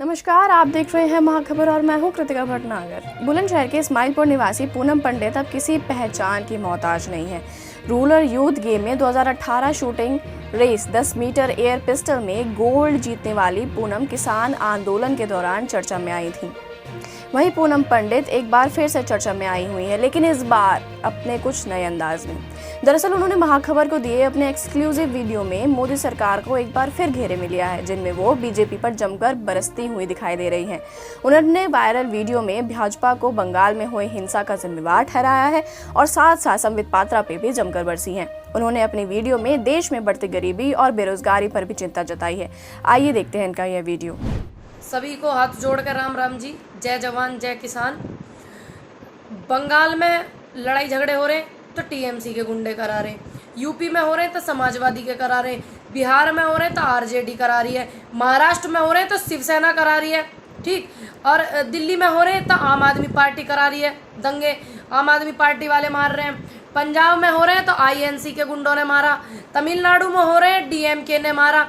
नमस्कार, आप देख रहे हैं महाखबर और मैं हूं कृतिका भटनागर। बुलंदशहर के इस्माइलपुर निवासी पूनम पंडित अब किसी पहचान की मोहताज नहीं है। रूरल यूथ गेम में 2018 shooting race 10 metre air pistol में गोल्ड जीतने वाली पूनम किसान आंदोलन के दौरान चर्चा में आई थी। वहीं पूनम पंडित एक बार फिर से चर्चा में आई हुई है, लेकिन इस बार अपने कुछ नए अंदाज में। दरअसल उन्होंने महाखबर को दिए अपने एक्सक्लूसिव वीडियो में मोदी सरकार को एक बार फिर घेरे में लिया है, जिनमें वो बीजेपी पर जमकर बरसती हुई दिखाई दे रही हैं। उन्होंने वायरल वीडियो में भाजपा को बंगाल में हुई हिंसा का जिम्मेवार ठहराया है और साथ साथ संबित पात्रा पे भी जमकर बरसी हैं। उन्होंने अपनी वीडियो में देश में बढ़ती गरीबी और बेरोजगारी पर भी चिंता जताई है। आइए देखते हैं इनका यह वीडियो। सभी को हाथ जोड़कर राम राम जी, जय जवान जय किसान। बंगाल में लड़ाई झगड़े हो रहे तो टीएमसी के गुंडे करा रहे, यूपी में हो रहे तो समाजवादी के करा रहे, बिहार में हो रहे तो आरजेडी करा रही है, महाराष्ट्र में हो रहे तो शिवसेना करा रही है, ठीक, और दिल्ली में हो रहे तो आम आदमी पार्टी करा रही है दंगे, आम आदमी पार्टी वाले मार रहे हैं। पंजाब में हो रहे हैं तो आईएनसी के गुंडों ने मारा, तमिलनाडु में हो रहे हैं डीएमके ने मारा।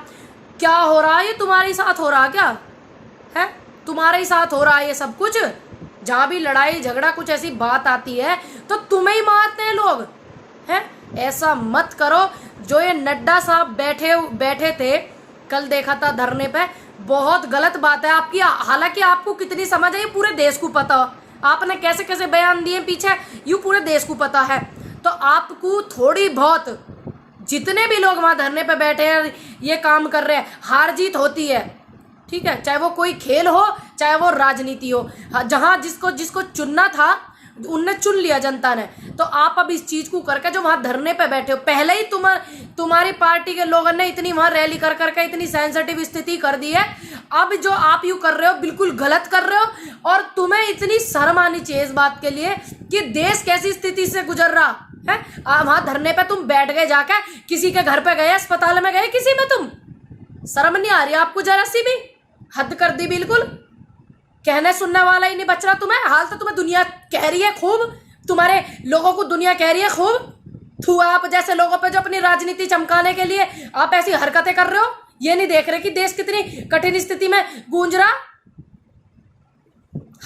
क्या हो रहा है? ये तुम्हारे साथ हो रहा क्या है? तुम्हारे ही साथ हो रहा है ये सब कुछ। जहाँ भी लड़ाई झगड़ा कुछ ऐसी बात आती है तो तुम्हें ही मारते हैं लोग, हैं? ऐसा मत करो। जो ये नड्डा साहब बैठे थे, कल देखा था धरने पे, बहुत गलत बात है आपकी। हालांकि आपको कितनी समझ है ये पूरे देश को पता, आपने कैसे कैसे बयान दिए पीछे, यूँ पूरे देश को पता है। तो आपको थोड़ी बहुत, जितने भी लोग वहाँ धरने पे बैठे हैं ये काम कर रहे हैं, हार जीत होती है, ठीक है, चाहे वो कोई खेल हो चाहे वो राजनीति हो। जहां जिसको चुनना था उनने चुन लिया जनता ने। तो आप अब इस चीज को करके जो वहां धरने पे बैठे हो, पहले ही तुम्हारी पार्टी के लोगों ने इतनी वहां रैली कर करके इतनी सेंसिटिव स्थिति कर दी है। अब जो आप यूं कर रहे हो बिल्कुल गलत कर रहे हो और तुम्हें इतनी शर्म आनी चाहिए इस बात के लिए कि देश कैसी स्थिति से गुजर रहा है। वहां धरने पे तुम बैठ गए, जाकर किसी के घर पे गए, अस्पताल में गए, किसी में तुम शर्म नहीं आ रही आपको जरा सी भी? हद कर दी बिल्कुल। कहने सुनने वाला ही नहीं बच रहा तुम्हें। हाल तो तुम्हें दुनिया कह रही है खूब, तुम्हारे लोगों को दुनिया कह रही है खूब। थू, आप जैसे लोगों पे जो अपनी राजनीति चमकाने के लिए आप ऐसी हरकतें कर रहे हो, ये नहीं देख रहे कि देश कितनी कठिन स्थिति में गूंज रहा।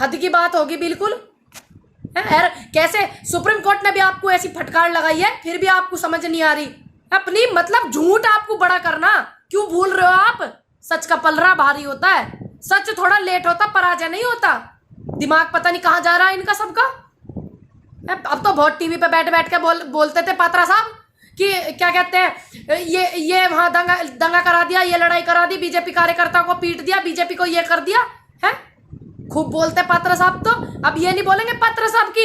हद की बात होगी बिल्कुल। कैसे सुप्रीम कोर्ट ने भी आपको ऐसी फटकार लगाई है, फिर भी आपको समझ नहीं आ रही अपनी, मतलब झूठ आपको बड़ा करना क्यों भूल रहे हो आप? सच का पलड़ा भारी होता है, सच थोड़ा लेट होता, पराजय नहीं होता। दिमाग पता नहीं कहाँ जा रहा है इनका सबका। अब तो बहुत टीवी पे बैठ के बोलते थे पात्रा साहब कि क्या कहते हैं, ये वहां दंगा करा दिया, ये लड़ाई करा दी, बीजेपी कार्यकर्ता को पीट दिया, बीजेपी को ये कर दिया है। खूब बोलते पात्रा साहब। तो अब ये नहीं बोलेंगे पात्रा साहब की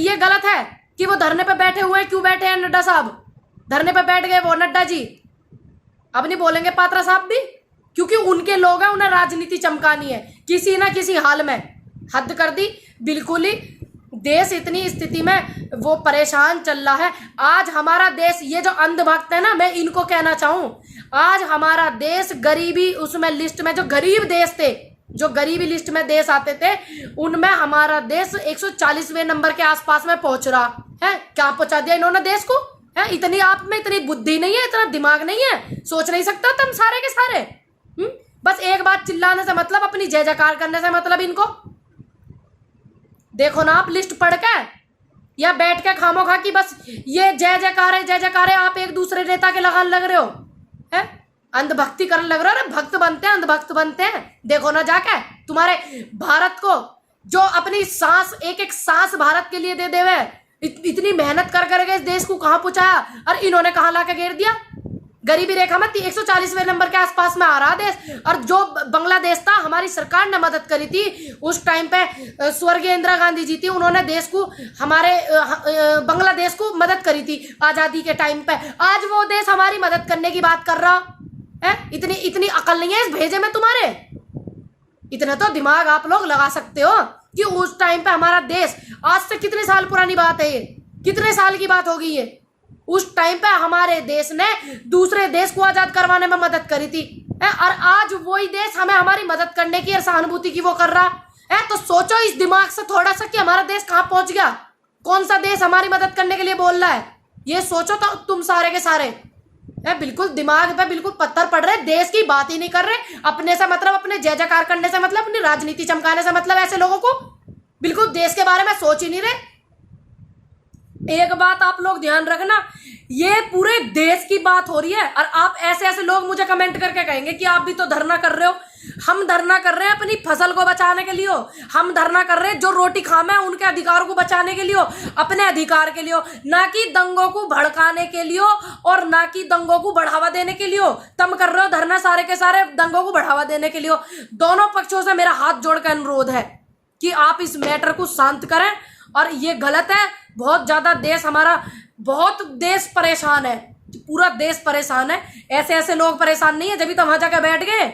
ये गलत है कि वो धरने पे बैठे हुए हैं। क्यों बैठे हैं नड्डा साहब? धरने पे बैठ गए वो नड्डा जी, अब नहीं बोलेंगे पात्रा साहब भी, क्योंकि उनके लोग हैं, उन्हें राजनीति चमकानी है किसी ना किसी हाल में। हद कर दी बिल्कुल ही। देश इतनी स्थिति में वो परेशान चल रहा है। आज हमारा देश, ये जो अंधभक्त है ना, मैं इनको कहना चाहूं, आज हमारा देश गरीबी उसमें लिस्ट में, जो गरीब देश थे, जो गरीबी लिस्ट में देश आते थे, उनमें हमारा देश 140वें नंबर के आसपास में पहुंच रहा है। क्या पहुंचा दिया इन्होंने देश को? है इतनी आप में इतनी बुद्धि नहीं है, इतना दिमाग नहीं है, सोच नहीं सकता तुम सारे के सारे। बस एक बात चिल्लाने से मतलब, अपनी जय जयकार करने से मतलब इनको। देखो ना आप लिस्ट पढ़ के या बैठ के खामोखा की बस ये जय जयकार है, आप एक दूसरे नेता के लगान लग रहे हो, है अंधभक्ति करने लग रहे हो। अरे भक्त बनते हैं, अंधभक्त बनते हैं। देखो ना जाके तुम्हारे भारत को, जो अपनी सांस, एक एक सांस भारत के लिए दे देवे, इतनी मेहनत कर करके इस देश को कहाँ पहुंचाया और इन्होंने कहाँ लाके घेर दिया। गरीबी रेखा में 140वें नंबर के आसपास में आ रहा देश। और जो बांग्लादेश था, हमारी सरकार ने मदद करी थी उस टाइम पे, स्वर्गीय इंदिरा गांधी जी थी, उन्होंने देश को, हमारे बांग्लादेश को मदद करी थी आजादी के टाइम पे। आज वो देश हमारी मदद करने की बात कर रहा है। इतनी अकल नहीं है इस भेजे में तुम्हारे। इतना तो दिमाग आप लोग लगा सकते हो कि उस टाइम पे हमारा देश, आज से कितने साल पुरानी बात है ये, कितने साल की बात होगी ये, उस टाइम पे हमारे देश ने दूसरे देश को आजाद करवाने में मदद करी थी। और आज वही देश हमें हमारी मदद करने की और सहानुभूति की वो कर रहा है। तो सोचो इस दिमाग से थोड़ा सा कि हमारा देश कहाँ पहुंच गया, कौन सा देश हमारी मदद करने के लिए बोल रहा है, ये सोचो तो तुम सारे के सारे। है, बिल्कुल दिमाग पे बिल्कुल पत्थर पड़ रहे, देश की बात ही नहीं कर रहे, अपने से मतलब, अपने जय जयकार करने से मतलब, अपनी राजनीति चमकाने से मतलब, ऐसे लोगों को बिल्कुल देश के बारे में सोच ही नहीं रहे। एक बात आप लोग ध्यान रखना, ये पूरे देश की बात हो रही है और आप ऐसे ऐसे लोग मुझे कमेंट करके कहेंगे कि आप भी तो धरना कर रहे हो। हम धरना कर रहे हैं अपनी फसल को बचाने के लिए, हम धरना कर रहे हैं जो रोटी खामे हैं उनके अधिकार को बचाने के लिए, अपने अधिकार के लिए, ना कि दंगों को भड़काने के लिए और ना कि दंगों को बढ़ावा देने के लिए। तुम कर रहे हो धरना सारे के सारे दंगों को बढ़ावा देने के लिए। दोनों पक्षों से मेरा हाथ जोड़कर अनुरोध है कि आप इस मैटर को शांत करें और ये गलत है। बहुत ज्यादा देश हमारा, बहुत देश परेशान है, पूरा देश परेशान है। ऐसे ऐसे लोग परेशान नहीं है जब भी तो वहां जाकर बैठ गए।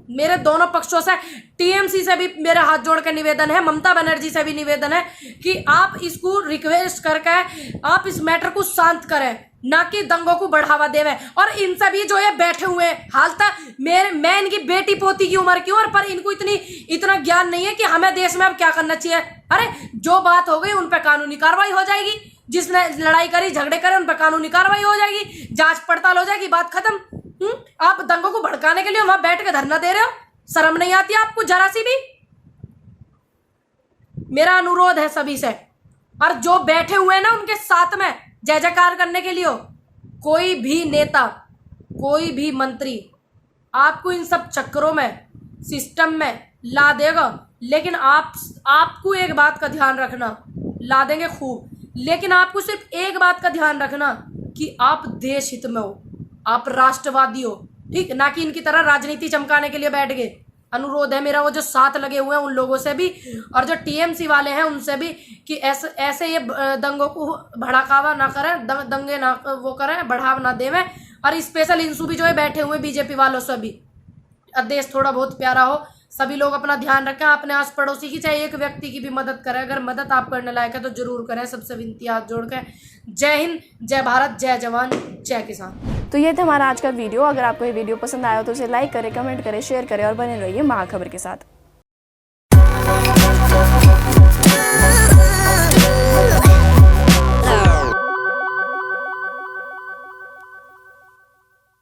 मेरे दोनों पक्षों से, टीएमसी से भी मेरा हाथ जोड़ के निवेदन है, ममता बनर्जी से भी निवेदन है कि आप इसको रिक्वेस्ट करके आप इस मैटर को शांत करें, ना कि दंगों को बढ़ावा देवे। और इन सभी जो ये बैठे हुए हैं, हाल तक मैं इनकी बेटी पोती की उम्र की हूं, पर इनको इतना ज्ञान नहीं है कि हमें देश में अब क्या करना चाहिए। अरे जो बात हो गई उन पर कानूनी कार्रवाई हो जाएगी, जिसने लड़ाई करी झगड़े करे उन पर कानूनी कार्रवाई हो जाएगी, जांच पड़ताल हो जाएगी, बात खत्म। आप दंगों को भड़काने के लिए वहां बैठ के धरना दे रहे हो, शर्म नहीं आती आपको जरा सी भी? मेरा अनुरोध है सभी से, और जो बैठे हुए हैं ना उनके साथ में जय जयकार करने के लिए, कोई भी नेता, कोई भी मंत्री आपको इन सब चक्करों में, सिस्टम में ला देगा, लेकिन आपको एक बात का ध्यान रखना, ला देंगे खूब, लेकिन आपको सिर्फ एक बात का ध्यान रखना कि आप देश हित में हो, आप राष्ट्रवादी हो, ठीक, ना कि इनकी तरह राजनीति चमकाने के लिए बैठ गए। अनुरोध है मेरा वो जो साथ लगे हुए हैं उन लोगों से भी और जो टीएमसी वाले हैं उनसे भी कि ऐसे ये दंगों को भड़कावा ना करें, दंगे ना वो करें, बढ़ावा ना देवें। और स्पेशल इंसू भी जो है बैठे हुए बीजेपी वालों से भी, देश थोड़ा बहुत प्यारा हो, सभी लोग अपना ध्यान रखें, अपने आस पड़ोसी की चाहे एक व्यक्ति की भी मदद करें। अगर मदद आप करने लायक है तो जरूर करें, सबसे विनती हाथ जोड़ के। जय हिंद, जय भारत, जय जवान, जय किसान। तो ये था हमारा आज का वीडियो। अगर आपको ये वीडियो पसंद आया तो उसे लाइक करें, कमेंट करें, शेयर करें और बने रहिए महाखबर के साथ।